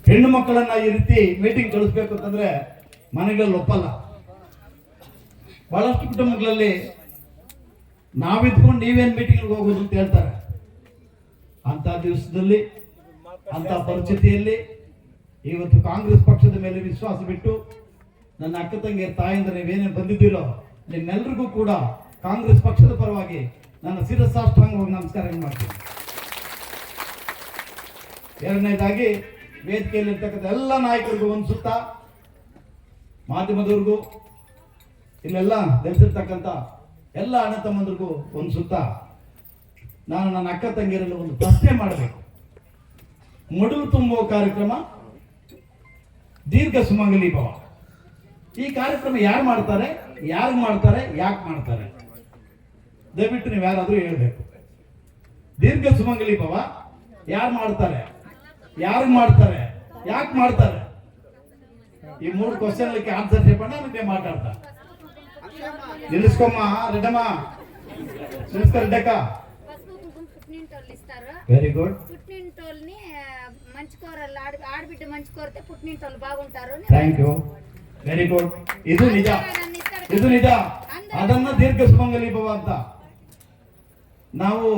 ಹೆಣ್ಣು ಮಕ್ಕಳನ್ನ ಈ ರೀತಿ ಮೀಟಿಂಗ್ ಕಳಿಸ್ಬೇಕು ಅಂತಂದ್ರೆ ಮನೆಗಳಲ್ಲಿ ಒಪ್ಪಲ್ಲ. ಬಹಳಷ್ಟು ಕುಟುಂಬಗಳಲ್ಲಿ ನಾವಿದ್ಕೊಂಡು ನೀವೇನ್ ಮೀಟಿಂಗ್ ಹೋಗೋದು ಅಂತ ಹೇಳ್ತಾರೆ. ಅಂತ ದಿವಸದಲ್ಲಿ ಅಂತ ಪರಿಸ್ಥಿತಿಯಲ್ಲಿ ಇವತ್ತು ಕಾಂಗ್ರೆಸ್ ಪಕ್ಷದ ಮೇಲೆ ವಿಶ್ವಾಸ ಬಿಟ್ಟು ನನ್ನ ಅಕ್ಕ ತಂಗಿಯ ತಾಯಿಂದ ನೀವೇನೇನು ಬಂದಿದ್ದೀರೋ ನಿಮ್ಮೆಲ್ಲರಿಗೂ ಕೂಡ ಕಾಂಗ್ರೆಸ್ ಪಕ್ಷದ ಪರವಾಗಿ ನನ್ನ ಶಿರಸಾಷ್ಟಾಂಗವಾಗಿ ನಮಸ್ಕಾರ ಮಾಡ್ತೀನಿ. ಎರಡನೇದಾಗಿ ವೇದಿಕೆಯಲ್ಲಿರ್ತಕ್ಕಂಥ ಎಲ್ಲ ನಾಯಕರಿಗೂ ಒಂದು ಸುತ್ತ, ಮಾಧ್ಯಮದವ್ರಿಗೂ, ಇಲ್ಲೆಲ್ಲ ನೆಲೆಸಿರ್ತಕ್ಕಂಥ ಎಲ್ಲ ಅಣ್ಣ ತಮ್ಮಂದ್ರಿಗೂ ಒಂದು ಸುತ್ತ ನಾನು ನನ್ನ ಅಕ್ಕ ತಂಗಿಯರಲ್ಲಿ ಒಂದು ಪ್ರಶ್ನೆ ಮಾಡಬೇಕು. ಮಡುಲು ತುಂಬುವ ಕಾರ್ಯಕ್ರಮ ದೀರ್ಘ ಸುಮಂಗಲಿ ಭವ. ಈ ಕಾರ್ಯಕ್ರಮ ಯಾರು ಮಾಡ್ತಾರೆ, ಯಾರು ಮಾಡ್ತಾರೆ, ಯಾಕೆ ಮಾಡ್ತಾರೆ? ದಯವಿಟ್ಟು ನೀವು ಯಾರಾದ್ರೂ ಹೇಳ್ಬೇಕು. ದೀರ್ಘ ಸುಮಂಗಲಿ ಭವ ಯಾರು ಮಾಡ್ತಾರೆ, ಯಾರು ಮಾಡ್ತಾರೆ, ಯಾಕೆ ಮಾಡ್ತಾರೆ? ಈ 3 ಕ್ವಶನ್ಗೆ ಆನ್ಸರ್ చెప్పండి. ನನಗೆ ಮಾತಾಡ್ತಾ ನಿಲ್ಲಿಸ್ಕೊಮ್ಮ ರೆಡ್ಡಮ್ಮ, ನಿಲ್ಲಿಸ್ಕೊ ರೆಡ್ಡಕ್ಕ. Very good. పుట్టినింటోల్ని మంచుకోరలు ఆడబిడ్డ మంచుకోరితే పుట్టినింటోళ్ళు బాగుంటారు. Thank you, very good. ಇದು ನಿಜ, ಇದು ನಿಜ. ಅದನ್ನ ದೀರ್ಘ ಸುಮಂಗಲಿ ಭವ ಅಂತ ನಾವು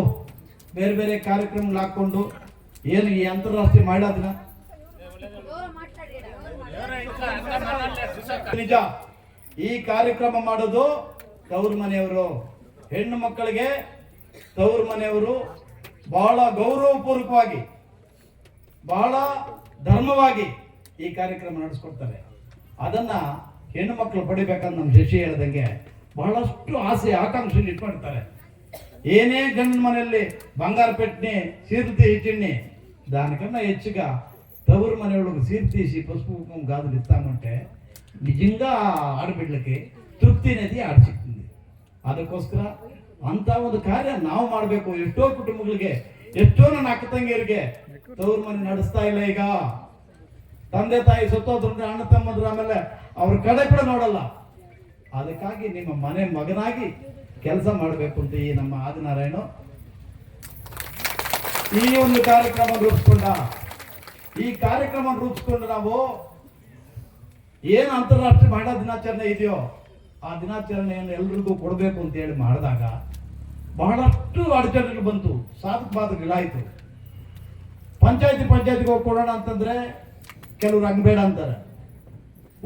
ಬೇರೆ ಬೇರೆ ಕಾರ್ಯಕ್ರಮಗಳು ಹಾಕೊಂಡು ಏನು ಈ ಅಂತಾರಾಷ್ಟ್ರೀಯ ಮಹಿಳಾ ದಿನ ನಿಜ. ಈ ಕಾರ್ಯಕ್ರಮ ಮಾಡೋದು ತವರು ಮನೆಯವರು, ಹೆಣ್ಣು ಮಕ್ಕಳಿಗೆ ತವರು ಮನೆಯವರು ಬಹಳ ಗೌರವಪೂರ್ವಕವಾಗಿ, ಬಹಳ ಧರ್ಮವಾಗಿ ಈ ಕಾರ್ಯಕ್ರಮ ನಡೆಸ್ಕೊಡ್ತಾರೆ. ಅದನ್ನ ಹೆಣ್ಣು ಮಕ್ಕಳು ಪಡಿಬೇಕಂತ ನಮ್ಮ ಶಶಿ ಹೇಳ್ದಂಗೆ ಬಹಳಷ್ಟು ಆಸೆ ಆಕಾಂಕ್ಷೆ ಇಟ್ಕೊಂಡಿರ್ತಾರೆ. ಏನೇ ಗಂಡನ ಮನೆಯಲ್ಲಿ ಬಂಗಾರ ಪೆಟ್ನಿ సీర్తి ఇచ్చిండి దానికన్నా హెచ్చుగా తవురు మనవాళ్ళకు సీర్ తీసి పసుపు కుంకుమ గాజులు ఇస్తామంటే నిజంగా ఆడబిడ్డలకి ತೃಪ್ತಿ అనేది ಆಡ ಸಿಗ್ತದೆ. ಅದಕ್ಕೋಸ್ಕರ ಅಂತ ಒಂದು ಕಾರ್ಯ ನಾವು ಮಾಡಬೇಕು. ಎಷ್ಟೋ ಕುಟುಂಬಗಳಿಗೆ, ಎಷ್ಟೋ ನನ್ನ ಅಕ್ಕ ತಂಗಿಯರಿಗೆ ತವ್ರ ಮನೆ ನಡೆಸ್ತಾ ಇಲ್ಲ. ಈಗ ತಂದೆ ತಾಯಿ ಸತ್ತೋದ್ರೆ ಅಣ್ಣ ತಮ್ಮಂದ್ರು ಆಮೇಲೆ ಅವ್ರ ಕಡೆ ಕೂಡ ನೋಡಲ್ಲ. ಅದಕ್ಕಾಗಿ ನಿಮ್ಮ ಮನೆ ಮಗನಾಗಿ ಕೆಲಸ ಮಾಡಬೇಕು ಅಂತ ಈ ನಮ್ಮ ಆದಿನಾರಾಯಣ ಈ ಒಂದು ಕಾರ್ಯಕ್ರಮ ರೂಪಿಸ್ಕೊಂಡ. ಈ ಕಾರ್ಯಕ್ರಮ ರೂಪಿಸ್ಕೊಂಡು ನಾವು ಏನು ಅಂತಾರಾಷ್ಟ್ರೀಯ ಮಹಿಳಾ ದಿನಾಚರಣೆ ಇದೆಯೋ ಆ ದಿನಾಚರಣೆಯನ್ನು ಎಲ್ರಿಗೂ ಕೊಡಬೇಕು ಅಂತ ಹೇಳಿ ಮಾಡಿದಾಗ ಬಹಳಷ್ಟು ಅಡಚಣೆಗಳು ಬಂತು, ಸಾಧಕ ಬಾಧಕಗಳಾಯಿತು. ಪಂಚಾಯತಿಗೆ ಹೋಗಿ ಕೊಡೋಣ ಅಂತಂದ್ರೆ ಕೆಲವರು ಹಂಗೆ ಬೇಡ ಅಂತಾರೆ.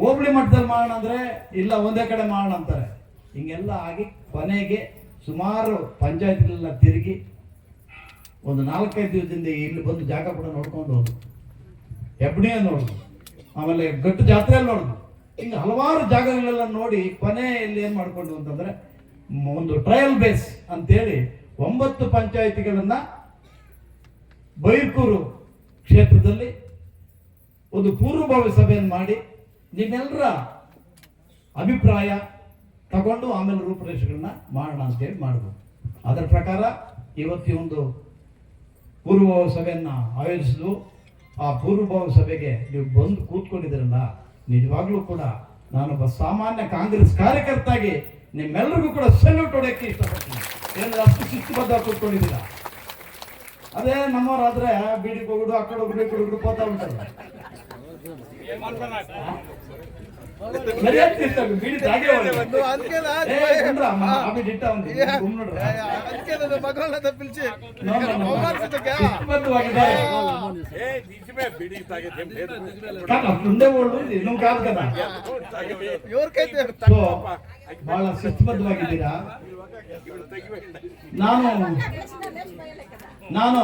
ಹೋಬಳಿ ಮಟ್ಟದಲ್ಲಿ ಮಾಡೋಣ ಅಂದ್ರೆ ಇಲ್ಲ ಒಂದೇ ಕಡೆ ಮಾಡೋಣ ಅಂತಾರೆ. ಹಿಂಗೆಲ್ಲ ಆಗಿ ಕೊನೆಗೆ ಸುಮಾರು ಪಂಚಾಯತ್ಗಳೆಲ್ಲ ತಿರುಗಿ ಒಂದು 4-5 ದಿವಸದಿಂದ ಇಲ್ಲಿ ಬಂದು ಜಾಗ ಕೂಡ ನೋಡ್ಕೊಂಡು ಹೋದ್ರು. ಹೆಬ್ಬಣಿಯ ನೋಡುದು, ಆಮೇಲೆ ಗಟ್ಟು ಜಾತ್ರೆಯಲ್ಲಿ ನೋಡುದು, ಹಿಂಗೆ ಹಲವಾರು ಜಾಗಗಳೆಲ್ಲ ನೋಡಿ ಕೊನೆಯಲ್ಲಿ ಏನ್ ಮಾಡ್ಕೊಂಡು ಅಂತಂದ್ರೆ ಒಂದು ಟ್ರಯಲ್ ಬೇಸ್ ಅಂತೇಳಿ 9 ಪಂಚಾಯತಿಗಳನ್ನ ಬೈರ್ಕೂರು ಕ್ಷೇತ್ರದಲ್ಲಿ ಒಂದು ಪೂರ್ವಭಾವಿ ಸಭೆಯನ್ನು ಮಾಡಿ ನಿಮ್ಮೆಲ್ಲರ ಅಭಿಪ್ರಾಯ ತಗೊಂಡು ಆಮೇಲೆ ರೂಪುರೇಷೆಗಳನ್ನ ಮಾಡೋಣ ಅಂತೇಳಿ ಮಾಡಿದ್ರು. ಅದರ ಪ್ರಕಾರ ಇವತ್ತು ಒಂದು ಪೂರ್ವಭಾವಿ ಸಭೆಯನ್ನ ಆಯೋಜಿಸಿದ್ವು. ಆ ಪೂರ್ವಭಾವಿ ಸಭೆಗೆ ನೀವು ಬಂದು ಕೂತ್ಕೊಂಡಿದ್ದೀರಲ್ಲ, ನಿಜವಾಗ್ಲೂ ಕೂಡ ನಾನೊಬ್ಬ ಸಾಮಾನ್ಯ ಕಾಂಗ್ರೆಸ್ ಕಾರ್ಯಕರ್ತಾಗಿ ನಿಮ್ಮೆಲ್ಲರಿಗೂ ಕೂಡ ಸಲ್ಯೂಟ್ ಹೊಡೆಯಕ್ಕೆ ಇಷ್ಟಪಡ್ತೀನಿ. ಏನಾದ್ರೆ ಅಷ್ಟು ಶಿಸ್ತುಬದ್ಧ ಕೂತ್ಕೊಂಡಿದ್ದೀರ. ಅದೇ ನಮ್ಮವರಾದ್ರೆ ಬೀಡಿಗೆ ಹೋಗುದು, ಆ ಕಡೆ ಹೋಗುದು, ಈ ಕಡೆ ಹೋಗುದು ಹೋಗ್ತಾ ಉಂಟಲ್ಲ. ಬಹಳ ಶಿಸ್ತುಬದ್ಧವಾಗಿದ್ದೀರಾ. ನಾನು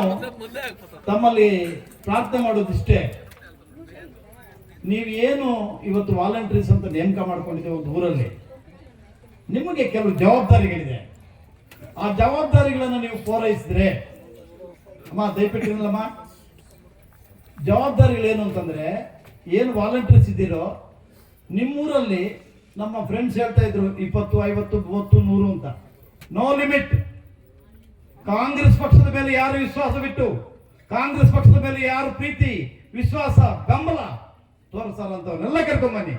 ತಮ್ಮಲ್ಲಿ ಪ್ರಾರ್ಥನೆ ಮಾಡೋದಿಷ್ಟೇ, ನೀವು ಏನು ಇವತ್ತು ವಾಲಂಟಿಯರ್ಸ್ ಅಂತ ನೇಮಕ ಮಾಡ್ಕೊಂಡಿದ್ದೀವಿ ಒಂದು ಊರಲ್ಲಿ, ನಿಮಗೆ ಕೆಲವು ಜವಾಬ್ದಾರಿಗಳಿದೆ. ಆ ಜವಾಬ್ದಾರಿಗಳನ್ನು ನೀವು ಪೂರೈಸಿದ್ರೆ, ಅಮ್ಮ ದಯವಿಟ್ಟಿರಲ್ಲಮ್ಮ, ಜವಾಬ್ದಾರಿಗಳೇನು ಅಂತಂದ್ರೆ ಏನು ವಾಲಂಟಿಯರ್ಸ್ ಇದ್ದೀರೋ ನಿಮ್ಮೂರಲ್ಲಿ ನಮ್ಮ ಫ್ರೆಂಡ್ಸ್ ಹೇಳ್ತಾ ಇದ್ರು 20, 50, 30, 100 ಅಂತ, ನೋ ಲಿಮಿಟ್. ಕಾಂಗ್ರೆಸ್ ಪಕ್ಷದ ಮೇಲೆ ಯಾರು ವಿಶ್ವಾಸ ಬಿಟ್ಟು, ಕಾಂಗ್ರೆಸ್ ಪಕ್ಷದ ಮೇಲೆ ಯಾರು ಪ್ರೀತಿ, ವಿಶ್ವಾಸ, ಬೆಂಬಲ ತೋರಿಸಲ್ಲ ಅಂತವನ್ನೆಲ್ಲ ಕರ್ಕೊಂಬನ್ನಿ.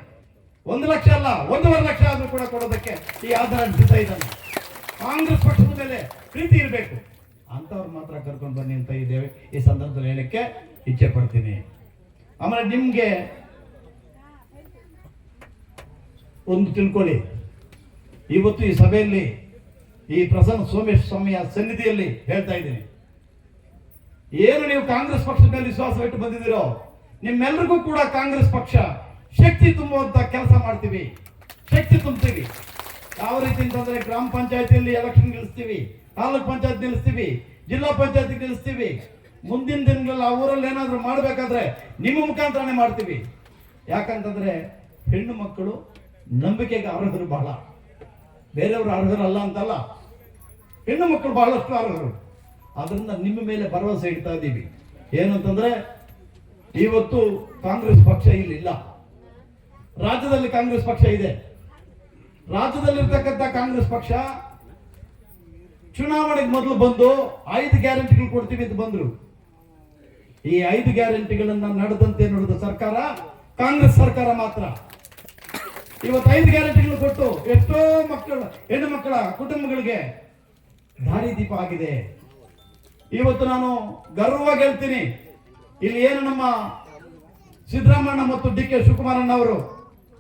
1 ಲಕ್ಷ ಅಲ್ಲ, 1.5 ಲಕ್ಷ ಆದ್ರೂ ಕೂಡ ಕೊಡೋದಕ್ಕೆ ಈ ಆಧಾರ ಸಿದ್ಧ ಇದ್ದಾನೆ. ಕಾಂಗ್ರೆಸ್ ಪಕ್ಷದ ಮೇಲೆ ಪ್ರೀತಿ ಇರಬೇಕು ಅಂತವ್ರು ಮಾತ್ರ ಕರ್ಕೊಂಡು ಬನ್ನಿ ಅಂತ ಇದ್ದೇವೆ. ಈ ಸಂದರ್ಭದಲ್ಲಿ ಹೇಳಕ್ಕೆ ಇಚ್ಛೆ ಪಡ್ತೀನಿ. ಆಮೇಲೆ ನಿಮ್ಗೆ ಒಂದು ತಿಳ್ಕೊಳ್ಳಿ, ಇವತ್ತು ಈ ಸಭೆಯಲ್ಲಿ ಈ ಪ್ರಸನ್ನ ಸೋಮೇಶ್ ಸ್ವಾಮಿಯ ಸನ್ನಿಧಿಯಲ್ಲಿ ಹೇಳ್ತಾ ಇದ್ದೀನಿ, ಏನು ನೀವು ಕಾಂಗ್ರೆಸ್ ಪಕ್ಷದ ಮೇಲೆ ವಿಶ್ವಾಸ ಇಟ್ಟು ಬಂದಿದ್ದೀರೋ ನಿಮ್ಮೆಲ್ಲರಿಗೂ ಕೂಡ ಕಾಂಗ್ರೆಸ್ ಪಕ್ಷ ಶಕ್ತಿ ತುಂಬುವಂತ ಕೆಲಸ ಮಾಡ್ತೀವಿ, ಶಕ್ತಿ ತುಂಬ್ತೀವಿ. ಯಾವ ರೀತಿ ಅಂತಂದ್ರೆ ಗ್ರಾಮ ಪಂಚಾಯತಿಯಲ್ಲಿ ಎಲೆಕ್ಷನ್ ಗೆಲ್ಲಿಸ್ತೀವಿ, ತಾಲೂಕ್ ಪಂಚಾಯತ್ ಗೆಲ್ಲಿಸ್ತೀವಿ, ಜಿಲ್ಲಾ ಪಂಚಾಯತ್ ಗೆಲ್ಲಿಸ್ತೀವಿ. ಮುಂದಿನ ದಿನಗಳಲ್ಲಿ ಆ ಊರಲ್ಲಿ ಏನಾದ್ರು ಮಾಡ್ಬೇಕಾದ್ರೆ ನಿಮ್ಮ ಮುಖಾಂತರನೇ ಮಾಡ್ತೀವಿ. ಯಾಕಂತಂದ್ರೆ ಹೆಣ್ಣು ಮಕ್ಕಳು ನಂಬಿಕೆಗೆ ಅರ್ಹರು ಬಹಳ, ಬೇರೆಯವರು ಅರ್ಹರಲ್ಲ ಅಂತಲ್ಲ, ಹೆಣ್ಣು ಮಕ್ಕಳು ಬಹಳಷ್ಟು ಅರ್ಹರು. ಅದರಿಂದ ನಿಮ್ಮ ಮೇಲೆ ಭರವಸೆ ಇಡ್ತಾ ಇದ್ದೀವಿ. ಏನು ಅಂತಂದ್ರೆ ಇವತ್ತು ಕಾಂಗ್ರೆಸ್ ಪಕ್ಷ ಇಲ್ಲಿಲ್ಲ, ರಾಜ್ಯದಲ್ಲಿ ಕಾಂಗ್ರೆಸ್ ಪಕ್ಷ ಇದೆ. ರಾಜ್ಯದಲ್ಲಿರ್ತಕ್ಕಂಥ ಕಾಂಗ್ರೆಸ್ ಪಕ್ಷ ಚುನಾವಣೆಗೆ ಮೊದಲು ಬಂದು 5 ಗ್ಯಾರಂಟಿಗಳು ಕೊಡ್ತೀವಿ ಅಂತ ಬಂದ್ರು. ಈ 5 ಗ್ಯಾರಂಟಿಗಳನ್ನ ನಡೆದಂತೆ ನಡೆದ ಸರ್ಕಾರ ಕಾಂಗ್ರೆಸ್ ಸರ್ಕಾರ ಮಾತ್ರ. ಇವತ್ತು 5 ಗ್ಯಾರಂಟಿಗಳು ಕೊಟ್ಟು ಎಷ್ಟೋ ಮಕ್ಕಳು, ಹೆಣ್ಣು ಮಕ್ಕಳ ಕುಟುಂಬಗಳಿಗೆ ದಾರಿದೀಪ ಆಗಿದೆ. ಇವತ್ತು ನಾನು ಗರ್ವವಾಗಿ ಹೇಳ್ತೀನಿ, ಇಲ್ಲಿ ಏನು ನಮ್ಮ ಸಿದ್ದರಾಮಣ್ಣ ಮತ್ತು ಡಿ ಕೆ ಶಿವಕುಮಾರಣ್ಣ ಅವರು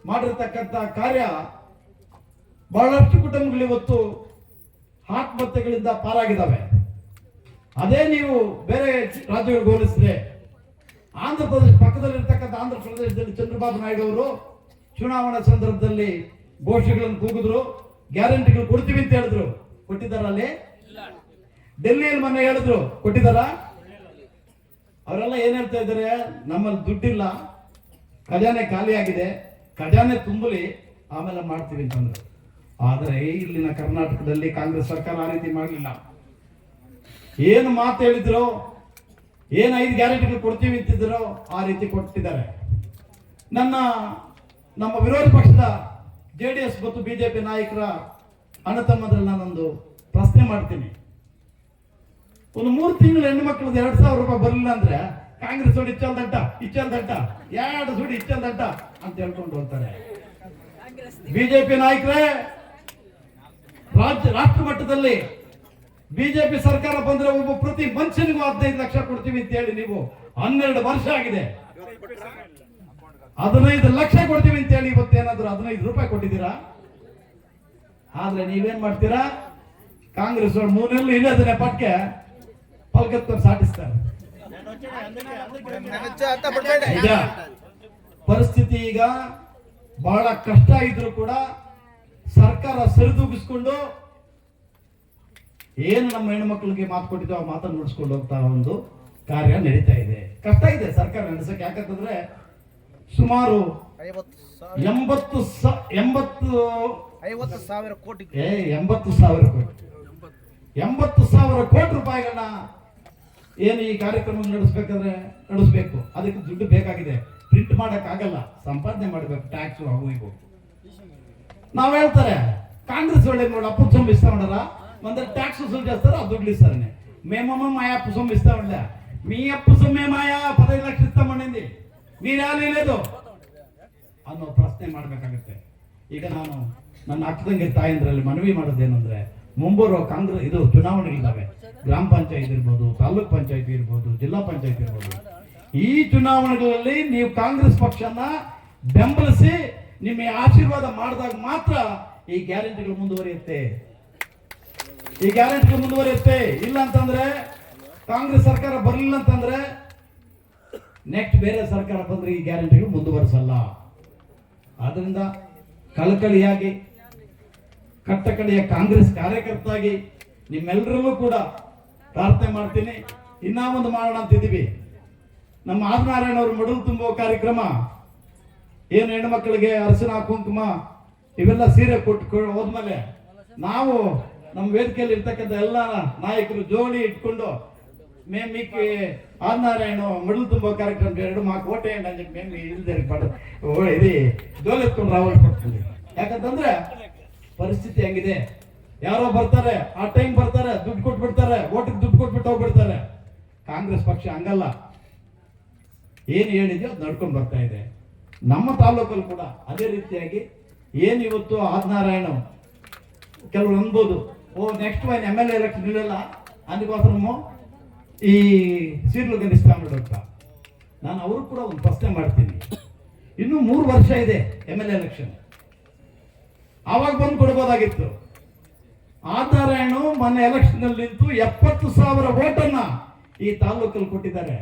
ಮಾಡಿರ್ತಕ್ಕಂಥ ಕಾರ್ಯ, ಬಹಳಷ್ಟು ಕುಟುಂಬಗಳು ಇವತ್ತು ಆತ್ಮಹತ್ಯೆಗಳಿಂದ ಪಾರಾಗಿದ್ದಾವೆ. ಅದೇ ನೀವು ಬೇರೆ ರಾಜ್ಯಗಳಿಗೆ ಹೋಲಿಸಿದ್ರೆ, ಆಂಧ್ರ ಪ್ರದೇಶ ಪಕ್ಕದಲ್ಲಿರ್ತಕ್ಕಂಥ ಆಂಧ್ರ ಪ್ರದೇಶದಲ್ಲಿ ಚಂದ್ರಬಾಬು ನಾಯ್ಡು ಅವರು ಚುನಾವಣಾ ಸಂದರ್ಭದಲ್ಲಿ ಘೋಷಣೆಗಳನ್ನು ಕೂಗಿದ್ರು, ಗ್ಯಾರಂಟಿಗಳು ಕೊಡ್ತೀವಿ ಅಂತ ಹೇಳಿದ್ರು. ಕೊಟ್ಟಿದ್ದಾರ? ಅಲ್ಲಿ ಡೆಲ್ಲಿಯಲ್ಲಿ ಮೊನ್ನೆ ಹೇಳಿದ್ರು, ಕೊಟ್ಟಿದ್ದಾರ? ಅವರೆಲ್ಲ ಏನ್ ಹೇಳ್ತಾ ಇದ್ದಾರೆ, ನಮ್ಮಲ್ಲಿ ದುಡ್ಡಿಲ್ಲ, ಖಜಾನೆ ಖಾಲಿ ಆಗಿದೆ, ಖಜಾನೆ ತುಂಬಲಿ ಆಮೇಲೆ ಮಾಡ್ತೀವಿ ಅಂತಂದ್ರು. ಆದರೆ ಇಲ್ಲಿನ ಕರ್ನಾಟಕದಲ್ಲಿ ಕಾಂಗ್ರೆಸ್ ಸರ್ಕಾರ ಆ ರೀತಿ ಮಾಡಲಿಲ್ಲ. ಏನು ಮಾತು ಹೇಳಿದ್ರು, ಏನು 5 ಗ್ಯಾರಂಟಿಗಳು ಕೊಡ್ತೀವಿ ಅಂತಿದ್ರು, ಆ ರೀತಿ ಕೊಟ್ಟಿದ್ದಾರೆ. ನಮ್ಮ ವಿರೋಧ ಪಕ್ಷದ JDS ಮತ್ತು ಬಿಜೆಪಿ ನಾಯಕರ ಅಣ್ಣ ತಮ್ಮದ್ರಲ್ಲಿ ನಾನೊಂದು ಪ್ರಶ್ನೆ ಮಾಡ್ತೀನಿ. ಒಂದು 3 ತಿಂಗಳು ಹೆಣ್ಣು ಮಕ್ಕಳದ್ದು 2,000 ರೂಪಾಯಿ ಬರಲಿಲ್ಲ ಅಂದ್ರೆ ಕಾಂಗ್ರೆಸ್ ನೋಡಿ ಇಚ್ಚಲ್ದಂಟ 2 ಸುಡಿ ಇಚ್ಚಲ್ದಂಟ ಅಂತ ಹೇಳ್ಕೊಂಡು ಹೋಗ್ತಾರೆ. ಬಿಜೆಪಿ ನಾಯಕರೇ, ರಾಷ್ಟ್ರ ಮಟ್ಟದಲ್ಲಿ ಬಿಜೆಪಿ ಸರ್ಕಾರ ಬಂದ್ರೆ ಒಬ್ಬ ಪ್ರತಿ ಮನುಷ್ಯನಿಗೂ 15 ಲಕ್ಷ ಕೊಡ್ತೀವಿ ಅಂತ ಹೇಳಿ ನೀವು 12 ವರ್ಷ ಆಗಿದೆ. 15 ಲಕ್ಷ ಕೊಡ್ತೀವಿ ಅಂತ ಹೇಳಿ ಇವತ್ತೇನಾದ್ರೂ 15 ರೂಪಾಯಿ ಕೊಟ್ಟಿದ್ದೀರಾ? ಆದ್ರೆ ನೀವೇನ್ ಮಾಡ್ತೀರಾ, ಕಾಂಗ್ರೆಸ್ ಅವರು 3 ನೆಲೆ ಇಲ್ಲದನೆ ಪಕ್ಕೆ ಪಲ್ಕತ್ಕೊಂಡು ಸಾಟಿಸ್ತಾರೆ. ಪರಿಸ್ಥಿತಿ ಈಗ ಬಹಳ ಕಷ್ಟ ಇದ್ರು ಕೂಡ ಸರ್ಕಾರ ಸರಿದೂಗಿಸ್ಕೊಂಡು ಏನು ನಮ್ಮ ಹೆಣ್ಮಕ್ಳಿಗೆ ಮಾತು ಕೊಟ್ಟಿದ್ದು ಆ ಮಾತನ್ನು ನುಡಿಸ್ಕೊಂಡು ಹೋಗ್ತಾ ಒಂದು ಕಾರ್ಯ ನಡೀತಾ ಇದೆ. ಕಷ್ಟ ಇದೆ ಸರ್ಕಾರ ನಡೆಸಕ್ಕೆ. ಯಾಕಂತಂದ್ರೆ ಸುಮಾರು 80,000 ಕೋಟಿ 80,000 ಕೋಟಿ ರೂಪಾಯಿಗಳನ್ನ ಏನು ಈ ಕಾರ್ಯಕ್ರಮ ನಡೆಸಬೇಕು. ಅದಕ್ಕೆ ದುಡ್ಡು ಬೇಕಾಗಿದೆ. ಪ್ರಿಂಟ್ ಮಾಡಕ್ ಆಗಲ್ಲ, ಸಂಪಾದನೆ ಮಾಡಬೇಕು, ಟ್ಯಾಕ್ಸ್ ಅವು ಇವು. ನಾವ್ ಹೇಳ್ತಾರೆ ಕಾಂಗ್ರೆಸ್ ಒಳ್ಳೆ ನೋಡಿ ಅಪ್ಪು ಸೊಂಬಿಸ್ತಾ ఉండರ మందర ట్యాక్స్ వసూలు చేస్తారు, ఆ దుడ్లు ఇస్తారని. మేమమ్మ మా అప్పు సొమ్ము ఇస్తా ఉండే, మీ అప్పు సొమ్మే మాయా 15 లక్షలు ఇస్తామనింది, మీరు లేదు ಅನ್ನೋ ಪ್ರಶ್ನೆ ಮಾಡಬೇಕಾಗುತ್ತೆ. ಈಗ ನಾನು ನನ್ನ ಅಕ್ಕದಂಗೆ ತಾಯಂದ್ರಲ್ಲಿ ಮನವಿ ಮಾಡೋದೇನಂದ್ರೆ, ಮುಂಬರುವ ಕಾಂಗ್ರೆಸ್ ಇದು ಚುನಾವಣೆಗಳಿದ್ದಾವೆ, ಗ್ರಾಮ ಪಂಚಾಯತ್ ಇರ್ಬೋದು, ತಾಲೂಕ್ ಪಂಚಾಯತ್ ಇರ್ಬೋದು, ಜಿಲ್ಲಾ ಪಂಚಾಯತ್ ಇರ್ಬೋದು. ಈ ಚುನಾವಣೆಗಳಲ್ಲಿ ನೀವು ಕಾಂಗ್ರೆಸ್ ಪಕ್ಷನ ಬೆಂಬಲಿಸಿ ನಿಮ್ಮ ಆಶೀರ್ವಾದ ಮಾಡಿದಾಗ ಮಾತ್ರ ಈ ಗ್ಯಾರಂಟಿಗಳು ಮುಂದುವರಿಯುತ್ತೆ. ಇಲ್ಲ ಅಂತಂದ್ರೆ, ಕಾಂಗ್ರೆಸ್ ಸರ್ಕಾರ ಬರಲಿಲ್ಲ ಅಂತಂದ್ರೆ ನೆಕ್ಸ್ಟ್ ಬೇರೆ ಸರ್ಕಾರ ಬಂದ್ರೆ ಈ ಗ್ಯಾರಂಟಿಗಳು ಮುಂದುವರಿಸಲ್ಲ. ಆದ್ರಿಂದ ಕಳಕಳಿಯಾಗಿ ಕಟ್ಟಕಡೆಯ ಕಾಂಗ್ರೆಸ್ ಕಾರ್ಯಕರ್ತಾಗಿ ನಿಮ್ಮೆಲ್ಲರಿಗೂ ಕೂಡ ಪ್ರಾರ್ಥನೆ ಮಾಡ್ತೀನಿ. ಇನ್ನೂ ಒಂದು ಮಾಡೋಣ ಅಂತಿದ್ದೀವಿ. ನಮ್ಮ ಆದಿನಾರಾಯಣ ಅವರು ಮಡಲು ತುಂಬುವ ಕಾರ್ಯಕ್ರಮ, ಏನು ಹೆಣ್ಮಕ್ಳಿಗೆ ಅರಿಶಿನ ಕುಂಕುಮ ಇವೆಲ್ಲ ಸೀರೆ ಕೊಟ್ಟು ಹೋದ್ಮೇಲೆ ನಾವು ನಮ್ಮ ವೇದಿಕೆಯಲ್ಲಿ ಇರ್ತಕ್ಕಂಥ ಎಲ್ಲ ನಾಯಕರು ಜೋಡಿ ಇಟ್ಕೊಂಡು మేము మీకు ఆదినారాయణ మడులు తుంబో కార్యక్రమం 2 మాకు ఓటేయండి అని చెప్పి మేము ఇల్లు ఇది ಜೋಲೆತ್ಕೊಂಡು ರಾವಲ್ ಪಡ್ತೀವಿ. ಯಾಕಂತಂದ್ರೆ ಪರಿಸ್ಥಿತಿ ಹೆಂಗಿದೆ, ಯಾರೋ ಬರ್ತಾರೆ, ಆ ಟೈಮ್ ಬರ್ತಾರೆ, ದುಡ್ಡು ಕೊಟ್ಬಿಡ್ತಾರೆ, ಓಟಿಗೆ ದುಡ್ಡು ಕೊಟ್ಬಿಟ್ಟು ಹೋಗ್ಬಿಡ್ತಾರೆ. ಕಾಂಗ್ರೆಸ್ ಪಕ್ಷ ಹಂಗಲ್ಲ, ಏನು ಹೇಳಿದ್ಯೋ ಅದು ನಡ್ಕೊಂಡು ಬರ್ತಾ ಇದೆ. ನಮ್ಮ ತಾಲೂಕಲ್ಲಿ ಕೂಡ ಅದೇ ರೀತಿಯಾಗಿ ಏನು ಇವತ್ತು ಆದಿನಾರಾಯಣ ಕೆಲವರು ಅನ್ಬೋದು, ಓ ನೆಕ್ಸ್ಟ್ ವೈನ್ MLA ಎಲೆಕ್ಷನ್ ಇರಲ್ಲ అందుకోసము ఈ సీట్లు గెలుస్తాడు. ನಾನು ಅವರು ಕೂಡ ಒಂದು ಪ್ರಶ್ನೆ ಮಾಡ್ತೀನಿ. ಇನ್ನೂ 3 ವರ್ಷ ಇದೆ MLA ಎಲೆಕ್ಷನ್, ಆವಾಗ ಬಂದು ಕೊಡ್ಬೋದಾಗಿತ್ತು. ಆದಿನಾರಾಯಣ ಮೊನ್ನೆ ಎಲೆಕ್ಷನ್ ನಲ್ಲಿ ನಿಂತು 70,000 ವೋಟನ್ನ ಈ ತಾಲೂಕಲ್ಲಿ ಕೊಟ್ಟಿದ್ದಾರೆ.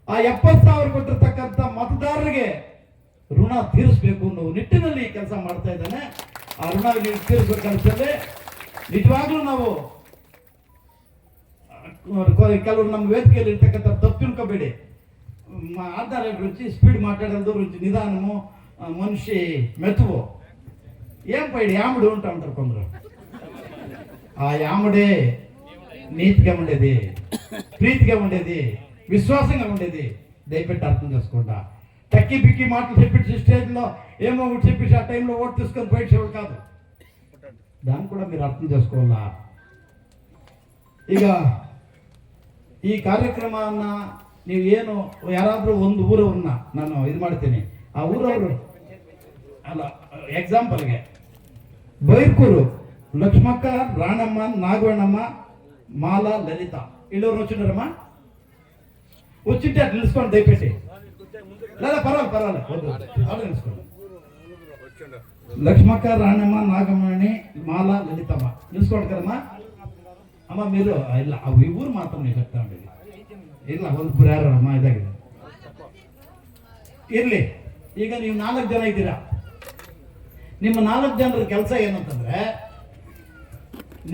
ಆ 70,000 ಕೊಟ್ಟಿರ್ತಕ್ಕಂಥ ಮತದಾರರಿಗೆ ಋಣ ತೀರಿಸಬೇಕು ಅನ್ನೋ ನಿಟ್ಟಿನಲ್ಲಿ ಕೆಲಸ ಮಾಡ್ತಾ ಇದ್ದಾನೆ. ಆ ಋಣ ತೀರಿಸಬೇಕಂತಂದ್ರೆ ನಿಜವಾಗ್ಲೂ ನಾವು ಕೆಲವರು ನಮ್ಮ ವೇದಿಕೆಯಲ್ಲಿ ಇರ್ತಕ್ಕಂಥ ತಪ್ಪು ತಿಳ್ಕೋಬೇಡಿ. ಆಧಾರ ರುಚಿ ಸ್ಪೀಡ್ ಮಾತಾಡೋದು ರುಚಿ ನಿಧಾನము మనిషి మెతువు ఏం పైడి యాముడు ఉంటా ఉంటారు కొందరు. ఆ యాముడే నీతిగా ఉండేది, ప్రీతిగా ఉండేది, విశ్వాసంగా ఉండేది. దయపెట్టి అర్థం చేసుకుంటా. టక్కి పిక్కి మాటలు చెప్పి స్టేజ్లో ఏమో ఒకటి చెప్పేసి ఆ టైంలో ఓటు తీసుకొని పోయేసేవాడు కాదు. దాన్ని కూడా మీరు అర్థం చేసుకోవాలా. ಈಗ ಈ ಕಾರ್ಯಕ್ರಮವನ್ನ ನೀವು ಏನು ಯಾರಾದರೂ ಒಂದು ಊರವ್ರನ್ನ ನಾನು ಇದು ಮಾಡ್ತೀನಿ, ಆ ಊರವರು ಅಲ್ಲ ಎಕ್ಸಾಂಪಲ್ಗೆ బైర్కూరు లక్ష్మక్క, రాణమ్మ, నాగవణమ్మ, మాల, లలిత వీళ్ళెవరు వచ్చిండారమ్మా? వచ్చింటే అట్లా నిలుసుకోండి దయపెట్టి. లేదా పర్వాలేదు అట్లా నిలుసుకోండి. లక్ష్మక్క, రాణమ్మ, నాగమణి, మాల, లలితమ్మ నిలుసుకోండి కదమ్మా. ಅಮ್ಮ మీరు ಇಲ್ಲ ಈ ಊರು ಮಾತ್ರ ನೀವು చెప్తా ఉండేది ಇಲ್ಲ ಒಂದು ಯಾರು ಅಮ್ಮ ಇದಾಗಿದೆ ಇರ್ಲಿ. ಈಗ ನೀವು 4 ಜನ ಇದ್ದೀರಾ. ನಿಮ್ಮ 4 ಜನರ ಕೆಲಸ ಏನಂತಂದ್ರೆ,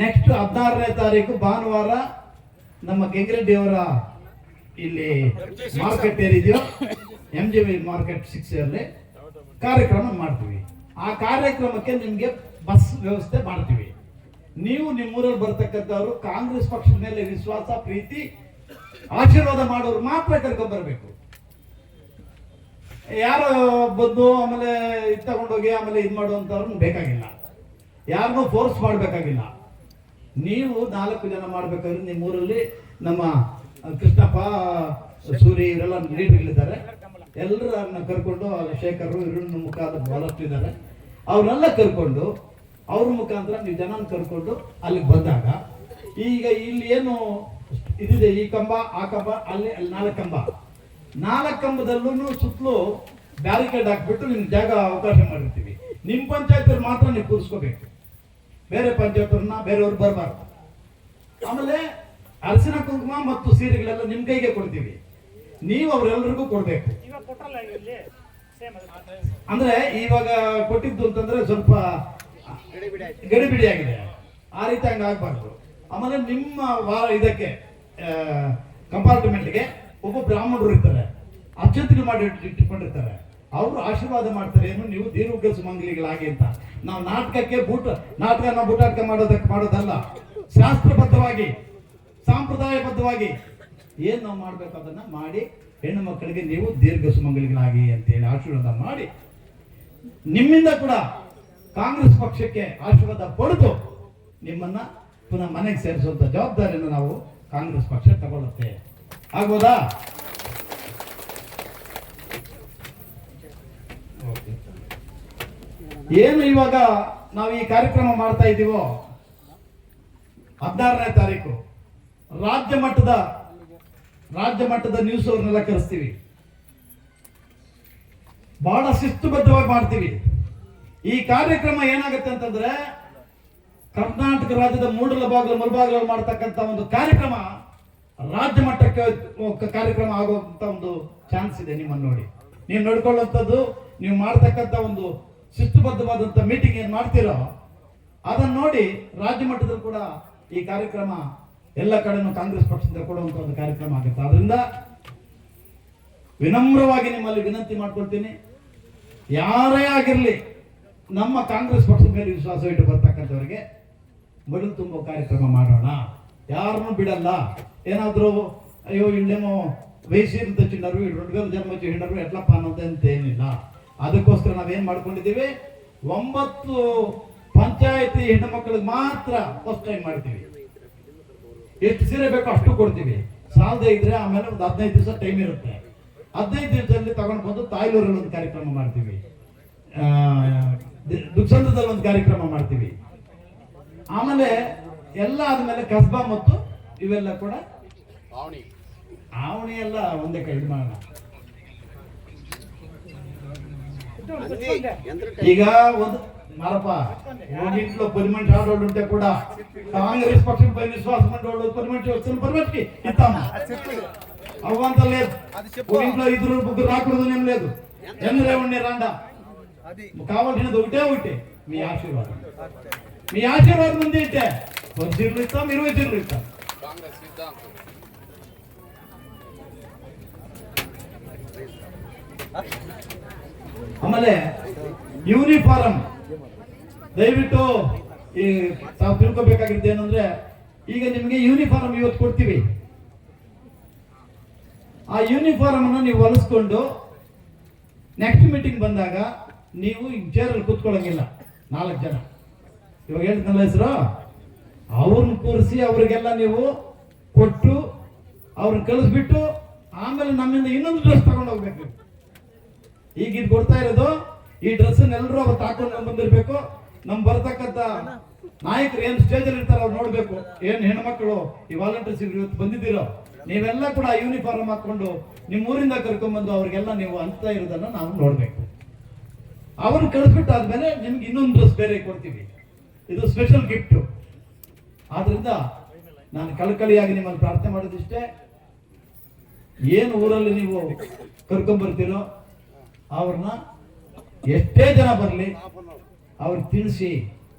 ನೆಕ್ಸ್ಟ್ 16ನೇ ತಾರೀಕು ಭಾನುವಾರ ನಮ್ಮ ಕೆಂಗರೆಡ್ಡಿ ಅವರ ಇಲ್ಲಿ ಮಾರ್ಕೆಟ್ ಏರಿದೆಯೋ MJB ಮಾರ್ಕೆಟ್ 6 ಅಲ್ಲಿ ಕಾರ್ಯಕ್ರಮ ಮಾಡ್ತೀವಿ. ಆ ಕಾರ್ಯಕ್ರಮಕ್ಕೆ ನಿಮಗೆ ಬಸ್ ವ್ಯವಸ್ಥೆ ಮಾಡ್ತೀವಿ. ನೀವು ನಿಮ್ಮೂರಲ್ಲಿ ಬರ್ತಕ್ಕಂಥವ್ರು ಕಾಂಗ್ರೆಸ್ ಪಕ್ಷದ ಮೇಲೆ ವಿಶ್ವಾಸ, ಪ್ರೀತಿ, ಆಶೀರ್ವಾದ ಮಾಡೋರು ಮಾತ್ರ ಕರ್ಕೊಂಡ್ ಬರಬೇಕು. ಯಾರೋ ಬಂದು ಆಮೇಲೆ ಇದು ತಗೊಂಡೋಗಿ ಆಮೇಲೆ ಇದು ಮಾಡುವಂಥವ್ರನ್ನ ಬೇಕಾಗಿಲ್ಲ. ಯಾರನ್ನೂ ಫೋರ್ಸ್ ಮಾಡಬೇಕಾಗಿಲ್ಲ. ನೀವು 4 ಜನ ಮಾಡ್ಬೇಕಾದ್ರೆ ನಿಮ್ಮೂರಲ್ಲಿ ನಮ್ಮ ಕೃಷ್ಣಪ್ಪ, ಸೂರಿ ಇವರೆಲ್ಲ ಲೀಡರ್ಗಳಿದ್ದಾರೆ. ಎಲ್ಲರನ್ನ ಕರ್ಕೊಂಡು ಶೇಖರು ಇವ್ರನ್ನ ಮುಖಾಂತರ ಬಹಳಷ್ಟು ಇದ್ದಾರೆ. ಅವ್ರನ್ನೆಲ್ಲ ಕರ್ಕೊಂಡು ಅವ್ರ ಮುಖಾಂತರ ನೀವು ಜನನ ಕರ್ಕೊಂಡು ಅಲ್ಲಿಗೆ ಬಂದಾಗ, ಈಗ ಇಲ್ಲಿ ಏನು ಇದಿದೆ ಈ ಕಂಬ ಆ ಕಂಬ ಅಲ್ಲಿ 4 ಕಂಬ, 4 ಕಂಬದಲ್ಲೂ ಸುತ್ತಲೂ ಬ್ಯಾರಿಕೇಡ್ ಹಾಕ್ಬಿಟ್ಟು ನಿಮ್ಗೆ ಜಾಗ ಅವಕಾಶ ಮಾಡಿರ್ತೀವಿ. ನಿಮ್ಮ ಪಂಚಾಯತ್ ಮಾತ್ರ ನೀವು ಕೂರಿಸ್ಕೋಬೇಕು, ಬೇರೆ ಪಂಚಾಯತ್ನ ಬೇರೆಯವ್ರು ಬರಬಾರ್ದು. ಆಮೇಲೆ ಅರಸಿನ ಕುಂಕುಮ ಮತ್ತು ಸೀರೆಗಳೆಲ್ಲ ನಿಮ್ಮ ಕೈಗೆ ಕೊಡ್ತೀವಿ, ನೀವು ಅವರೆಲ್ಲರಿಗೂ ಕೊಡ್ಬೇಕು. ಅಂದ್ರೆ ಇವಾಗ ಕೊಟ್ಟಿದ್ದು ಅಂತಂದ್ರೆ ಸ್ವಲ್ಪ ಗಡಿಬಿಡಿ ಆಗಿದೆ, ಆ ರೀತಿ ಹಂಗ ಆಗ್ಬಾರ್ದು. ಆಮೇಲೆ ನಿಮ್ಮ ಇದಕ್ಕೆ ಕಂಪಾರ್ಟ್ಮೆಂಟ್ಗೆ ಒಬ್ಬ ಬ್ರಾಹ್ಮಣರು ಇರ್ತಾರೆ, ಅರ್ಚತಿಗಳು ಮಾಡಿ ಇಟ್ಟುಕೊಂಡಿರ್ತಾರೆ. ಅವರು ಆಶೀರ್ವಾದ ಮಾಡ್ತಾರೆ, ಏನು ನೀವು ದೀರ್ಘ ಸುಮಂಗಲಿಗಳಾಗಿ ಅಂತ. ನಾವು ನಾಟಕಕ್ಕೆ ನಾವು ಬೂಟಾಟಕ ಮಾಡೋದಲ್ಲ, ಶಾಸ್ತ್ರಬದ್ಧವಾಗಿ ಸಾಂಪ್ರದಾಯಬದ್ಧವಾಗಿ ಏನ್ ನಾವು ಮಾಡ್ಬೇಕು ಅದನ್ನ ಮಾಡಿ ಹೆಣ್ಣು ಮಕ್ಕಳಿಗೆ ನೀವು ದೀರ್ಘ ಸುಮಂಗಲಿಗಳಾಗಿ ಅಂತೇಳಿ ಆಶೀರ್ವಾದ ಮಾಡಿ, ನಿಮ್ಮಿಂದ ಕೂಡ ಕಾಂಗ್ರೆಸ್ ಪಕ್ಷಕ್ಕೆ ಆಶೀರ್ವಾದ ಪಡೆದು ನಿಮ್ಮನ್ನ ಪುನಃ ಮನೆಗೆ ಸೇರಿಸುವಂತ ಜವಾಬ್ದಾರಿಯನ್ನು ನಾವು ಕಾಂಗ್ರೆಸ್ ಪಕ್ಷ ತಗೊಳ್ಳುತ್ತೆ. ಆಗ್ಬೋದಾ? ಏನು ಇವಾಗ ನಾವು ಈ ಕಾರ್ಯಕ್ರಮ ಮಾಡ್ತಾ ಇದ್ದೀವೋ 16ನೇ ತಾರೀಕು ರಾಜ್ಯ ಮಟ್ಟದ ನ್ಯೂಸ್ ಅವ್ರನ್ನೆಲ್ಲ ಕರೆಸ್ತೀವಿ. ಬಹಳ ಶಿಸ್ತುಬದ್ಧವಾಗಿ ಮಾಡ್ತೀವಿ. ಈ ಕಾರ್ಯಕ್ರಮ ಏನಾಗುತ್ತೆ ಅಂತಂದ್ರೆ, ಕರ್ನಾಟಕ ರಾಜ್ಯದ ಮುಳಬಾಗಿಲು ಮಾಡ್ತಕ್ಕಂಥ ಒಂದು ಕಾರ್ಯಕ್ರಮ ರಾಜ್ಯ ಮಟ್ಟಕ್ಕೆ ಕಾರ್ಯಕ್ರಮ ಆಗುವಂತ ಒಂದು ಚಾನ್ಸ್ ಇದೆ. ನಿಮ್ಮನ್ನು ನೋಡಿ, ನೀವು ನೋಡ್ಕೊಳ್ಳುವಂಥದ್ದು, ನೀವು ಮಾಡ್ತಕ್ಕಂಥ ಒಂದು ಶಿಸ್ತುಬದ್ಧವಾದಂಥ ಮೀಟಿಂಗ್ ಏನು ಮಾಡ್ತೀರೋ ಅದನ್ನು ನೋಡಿ ರಾಜ್ಯ ಮಟ್ಟದಲ್ಲಿ ಕೂಡ ಈ ಕಾರ್ಯಕ್ರಮ ಎಲ್ಲ ಕಡೆನೂ ಕಾಂಗ್ರೆಸ್ ಪಕ್ಷದಿಂದ ಕೊಡುವಂತ ಒಂದು ಕಾರ್ಯಕ್ರಮ ಆಗುತ್ತೆ. ಆದ್ರಿಂದ ವಿನಮ್ರವಾಗಿ ನಿಮ್ಮಲ್ಲಿ ವಿನಂತಿ ಮಾಡ್ಕೊಳ್ತೀನಿ, ಯಾರೇ ಆಗಿರಲಿ ನಮ್ಮ ಕಾಂಗ್ರೆಸ್ ಪಕ್ಷದ ಮೇಲೆ ವಿಶ್ವಾಸ ಇಟ್ಟು ಬರ್ತಕ್ಕಂಥವ್ರಿಗೆ ಮಡಿಲು ತುಂಬೋ ಕಾರ್ಯಕ್ರಮ ಮಾಡೋಣ, ಯಾರನ್ನೂ ಬಿಡಲ್ಲ. ಏನಾದರೂ ಅಯ್ಯೋ ಇಲ್ಲೇಮೋ ವಯಸ್ಸಿನ ಚಿನ್ನರು 2000 ಜನ್ಮ ಚಿನ್ನರು ಎಟ್ಲಪ್ಪ ಅನ್ನೋದಂತ ಏನಿಲ್ಲ. ಅದಕ್ಕೋಸ್ಕರ ನಾವೇನ್ ಮಾಡ್ಕೊಂಡಿದ್ದೀವಿ, 9 ಪಂಚಾಯತಿ ಹೆಣ್ಣು ಮಕ್ಕಳಿಗೆ ಮಾತ್ರ ಫಸ್ಟ್ ಟೈಮ್ ಮಾಡ್ತೀವಿ. ಎಷ್ಟು ಸೀರೆ ಬೇಕೋ ಅಷ್ಟು ಕೊಡ್ತೀವಿ. ಸಾಲದೇ ಇದ್ರೆ ಆಮೇಲೆ ಒಂದು 15 ದಿವಸ ಟೈಮ್ ಇರುತ್ತೆ. 15 ದಿವಸದಲ್ಲಿ ತಗೊಂಡು ಬಂದು ತಾಯ್ಲೂರಲ್ಲಿ ಒಂದು ಕಾರ್ಯಕ್ರಮ ಮಾಡ್ತೀವಿ, ದುಕ್ಸಂದ್ರದಲ್ಲಿ ಒಂದು ಕಾರ್ಯಕ್ರಮ ಮಾಡ್ತೀವಿ. ಆಮೇಲೆ ಎಲ್ಲ ಆದ್ಮೇಲೆ ಕಸ್ಬಾ ಮತ್ತು ಇವೆಲ್ಲ ಕೂಡ ಆವಣಿ ಎಲ್ಲ ಒಂದೇ ಕೈ ಇದು ಮಾಡೋಣ. ಈಗ ಒಂದು ಮಾರಪ್ಪ ಹೋಗಿಂట్లో 10 మంది ఆడోళ్ళు ఉంటే కూడా కాంగ్రెస్ పక్షం పై విశ్వాసం ఉండోళ్ళు 10 మంది వచ్చిన పర్మిట్కి ఇస్తాము. అవ్వంత లేదు. ఇంట్లో 2-3 రాకూడదు ఏం లేదు. చంద్రరేవుడిని రండా కావాల్సినది ఒకటే మీ ఆశీర్వాదం. మీ ఆశీర్వాదం ఉంది అంటే 10 సీట్లు ఇస్తాం, 20 సీట్లు ఇస్తాం. ಆಮೇಲೆ ಯೂನಿಫಾರಂ ದಯವಿಟ್ಟು ಈ ತಾವು ತಿಳ್ಕೊಬೇಕಾಗಿದ್ದು ಏನಂದ್ರೆ, ಈಗ ನಿಮಗೆ ಯೂನಿಫಾರಂ ಇವತ್ತು ಕೊಡ್ತೀವಿ. ಆ ಯೂನಿಫಾರಂ ಅನ್ನು ನೀವು ಹೊಲಿಸ್ಕೊಂಡು ನೆಕ್ಸ್ಟ್ ಮೀಟಿಂಗ್ ಬಂದಾಗ ನೀವು ಚೇರಲ್ಲಿ ಕೂತ್ಕೊಳ್ಳೋಂಗಿಲ್ಲ. 4 ಜನ ಇವಾಗ ಹೇಳ್ತನಲ್ಲ ಹೆಸರು, ಅವ್ರನ್ನ ಕೂರಿಸಿ ಅವ್ರಿಗೆಲ್ಲ ನೀವು ಕೊಟ್ಟು ಅವ್ರನ್ನ ಕಳಿಸ್ಬಿಟ್ಟು ಆಮೇಲೆ ನಮ್ಮಿಂದ ಇನ್ನೊಂದು ಡ್ರೆಸ್ ತಗೊಂಡು ಹೋಗ್ಬೇಕು. ಈಗ ಇದು ಕೊಡ್ತಾ ಇರೋದು ಈ ಡ್ರೆಸ್ ಎಲ್ಲರೂ ಅವತ್ತು ಹಾಕೊಂಡು ಬಂದಿರ್ಬೇಕು. ನಮ್ ಬರ್ತಕ್ಕಂಥ ನಾಯಕರು ಏನ್ ಸ್ಟೇಜ್ ಅಲ್ಲಿ ಇರ್ತಾರೆ ಅವ್ರು ನೋಡ್ಬೇಕು. ಏನ್ ಹೆಣ್ಮಕ್ಳು ಈ ವಾಲಂಟಿಯರ್ಸ್ ಇವತ್ತು ಬಂದಿದ್ದೀರೋ ನೀವೆಲ್ಲ ಕೂಡ ಯೂನಿಫಾರ್ಮ್ ಹಾಕೊಂಡು ನಿಮ್ಮ ಊರಿಂದ ಕರ್ಕೊಂಡ್ಬಂದು ಅವ್ರಿಗೆಲ್ಲ ನೀವು ಅಂತ ಇರೋದನ್ನ ನಾವು ನೋಡ್ಬೇಕು. ಅವ್ರನ್ನ ಕಳಿಸ್ಬಿಟ್ಟು ಆದ್ಮೇಲೆ ನಿಮ್ಗೆ ಇನ್ನೊಂದು ಡ್ರೆಸ್ ಬೇರೆ ಕೊಡ್ತೀವಿ. ಇದು ಸ್ಪೆಷಲ್ ಗಿಫ್ಟ್. ಆದ್ರಿಂದ ನಾನು ಕಳಕಳಿಯಾಗಿ ನಿಮ್ಮಲ್ಲಿ ಪ್ರಾರ್ಥನೆ ಮಾಡೋದಿಷ್ಟೇ, ಏನು ಊರಲ್ಲಿ ನೀವು ಕರ್ಕೊಂಡ್ಬರ್ತೀರೋ ಅವ್ರನ್ನ ಎಷ್ಟೇ ಜನ ಬರಲಿ ಅವ್ರಿಗೆ ತಿಳಿಸಿ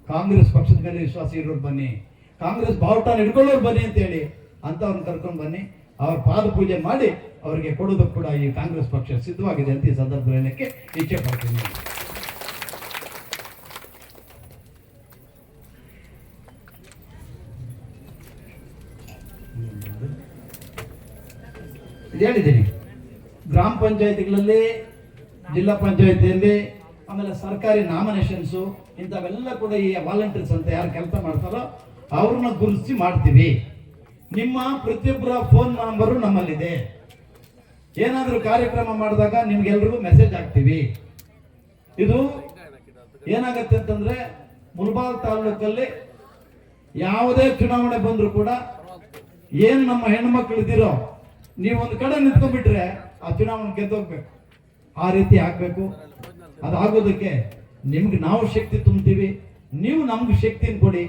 ಕಾಂಗ್ರೆಸ್ ಪಕ್ಷದ ಮೇಲೆ ವಿಶ್ವಾಸ ಇರೋರು ಬನ್ನಿ, ಕಾಂಗ್ರೆಸ್ ಬಾವುಟ ಹಿಡ್ಕೊಳ್ಳೋರು ಬನ್ನಿ ಅಂತೇಳಿ ಅಂತವ್ರನ್ನ ಕರ್ಕೊಂಡು ಬನ್ನಿ. ಅವ್ರ ಪಾದ ಪೂಜೆ ಮಾಡಿ ಅವರಿಗೆ ಕೊಡೋದಕ್ಕೆ ಕೂಡ ಈ ಕಾಂಗ್ರೆಸ್ ಪಕ್ಷ ಸಿದ್ಧವಾಗಿದೆ ಅಂತ ಈ ಸಂದರ್ಭದಲ್ಲಿ ಹೇಳಕ್ಕೆ ಇಚ್ಛೆ ಪಡ್ತೀನಿ. ಹೇಳಿದ್ದೀನಿ, ಗ್ರಾಮ ಪಂಚಾಯತಿಗಳಲ್ಲಿ, ಜಿಲ್ಲಾ ಪಂಚಾಯತಿಯಲ್ಲಿ, ಆಮೇಲೆ ಸರ್ಕಾರಿ ನಾಮಿನೇಷನ್ಸು ಇಂಥವೆಲ್ಲ ಕೂಡ ಈ ವಾಲಂಟಿಯರ್ಸ್ ಅಂತ ಯಾರು ಕೆಲಸ ಮಾಡ್ತಾರೋ ಅವ್ರನ್ನ ಗುರುತಿಸಿ ಮಾಡ್ತೀವಿ. ನಿಮ್ಮ ಪ್ರತಿಯೊಬ್ಬರ ಫೋನ್ ನಂಬರು ನಮ್ಮಲ್ಲಿದೆ. ಏನಾದರೂ ಕಾರ್ಯಕ್ರಮ ಮಾಡಿದಾಗ ನಿಮ್ಗೆಲ್ರಿಗೂ ಮೆಸೇಜ್ ಹಾಕ್ತೀವಿ. ಇದು ಏನಾಗತ್ತೆ ಅಂತಂದ್ರೆ, ಮುಳಬಾಗಿಲು ತಾಲೂಕಲ್ಲಿ ಯಾವುದೇ ಚುನಾವಣೆ ಬಂದರೂ ಕೂಡ ಏನು ನಮ್ಮ ಹೆಣ್ಮಕ್ಳು ಇದ್ದೀರೋ ನೀವೊಂದು ಕಡೆ ನಿಂತ್ಕೊಂಡ್ಬಿಟ್ರೆ ಆ ಚುನಾವಣೆ ಗೆದ್ದೋಗ್ಬೇಕು. ಆ ರೀತಿ ಆಗ್ಬೇಕು. ಅದಾಗೋದಕ್ಕೆ ನಿಮ್ಗೆ ನಾವು ಶಕ್ತಿ ತುಂಬ್ತೀವಿ, ನೀವು ನಮ್ಗೆ ಶಕ್ತಿನ ಕೊಡಿ.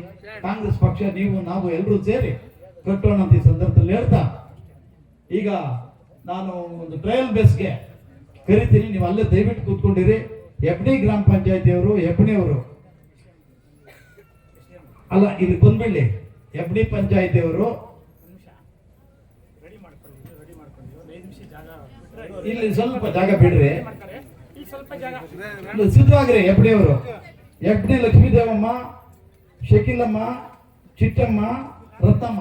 ಕಾಂಗ್ರೆಸ್ ಪಕ್ಷ ನೀವು ನಾವು ಎಲ್ಲರೂ ಸೇರಿ ಕಟ್ಟೋಣ ಅಂತ ಈ ಸಂದರ್ಭದಲ್ಲಿ ಹೇಳ್ತಾ, ಈಗ ನಾನು ಒಂದು ಟ್ರಯಲ್ ಬೇಸ್ಗೆ ಕರಿತೀನಿ. ನೀವು ಅಲ್ಲೇ ದಯವಿಟ್ಟು ಕೂತ್ಕೊಂಡಿರಿ. ಎಫ್ಡಿ ಗ್ರಾಮ ಪಂಚಾಯತಿಯವರು, ಎಫ್ಡಿಯವರು ಅಲ್ಲ ಇಲ್ಲಿ ಬಂದ್ಬಿಡ್ಲಿ. ಎಫ್ಡಿ ಪಂಚಾಯತಿಯವರು ಇಲ್ಲಿ ಸ್ವಲ್ಪ ಜಾಗ ಬಿಡ್ರಿ, ಸಿದ್ಧವಾಗ್ರಿ. ಎಫ್ಡಿಯವರು, ಎಫ್ಡಿ ಲಕ್ಷ್ಮೀದೇವಮ್ಮ, ಶಕೀಲಮ್ಮ, ಚಿಟ್ಟಮ್ಮ, ರತ್ನಮ್ಮ